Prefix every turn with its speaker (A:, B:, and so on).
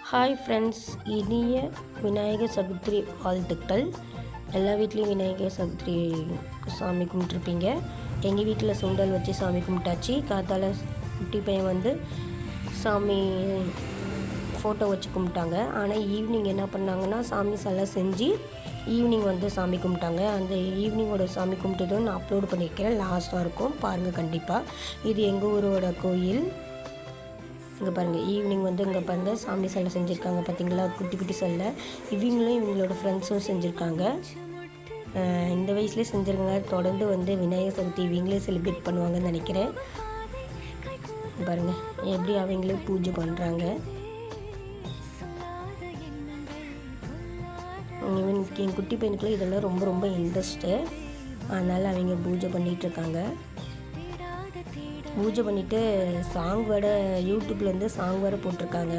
A: Hi friends, இனிய விநாயகர் சதுர்த்தி வாழ்த்துக்கள். எல்லா வீட்லேயும் விநாயகர் சதுர்த்தி சாமி கும்பிட்ருப்பீங்க. எங்கள் வீட்டில் சுண்டல் வச்சு சாமி கும்பிட்டாச்சு. காத்தால் குட்டி பையன் வந்து சாமி ஃபோட்டோ வச்சு கும்பிட்டாங்க. ஆனால் ஈவினிங் என்ன பண்ணாங்கன்னா சாமி சிலை செஞ்சு ஈவினிங் வந்து சாமி கும்பிட்டாங்க. அந்த ஈவினிங்கோட சாமி கும்பிட்டதும் நான் அப்லோடு பண்ணியிருக்கிறேன். லாஸ்ட்டாக இருக்கும் பாருங்கள் கண்டிப்பாக. இது எங்கள் ஊரோட கோயில். இங்கே பாருங்கள், ஈவினிங் வந்து இங்கே பாருங்கள் சாமி சிலை செஞ்சுருக்காங்க பார்த்தீங்களா, குட்டி குட்டி சிலை. இவங்களோட ஃப்ரெண்ட்ஸும் செஞ்சுருக்காங்க. இந்த வயசுலேயே செஞ்சுருக்காங்க. தொடர்ந்து வந்து விநாயகர் சதுர்த்தி இவங்களே செலிப்ரேட் பண்ணுவாங்கன்னு நினைக்கிறேன். பாருங்கள் எப்படி அவங்களே பூஜை பண்ணுறாங்க. என் குட்டி பையனுக்குள்ள இதெல்லாம் ரொம்ப ரொம்ப இன்ட்ரெஸ்ட்டு. அதனால் அவங்க பூஜை பண்ணிகிட்ருக்காங்க. பூஜை பண்ணிவிட்டு சாங் வேறு யூடியூப்லேருந்து சாங் வேறு போட்டிருக்காங்க.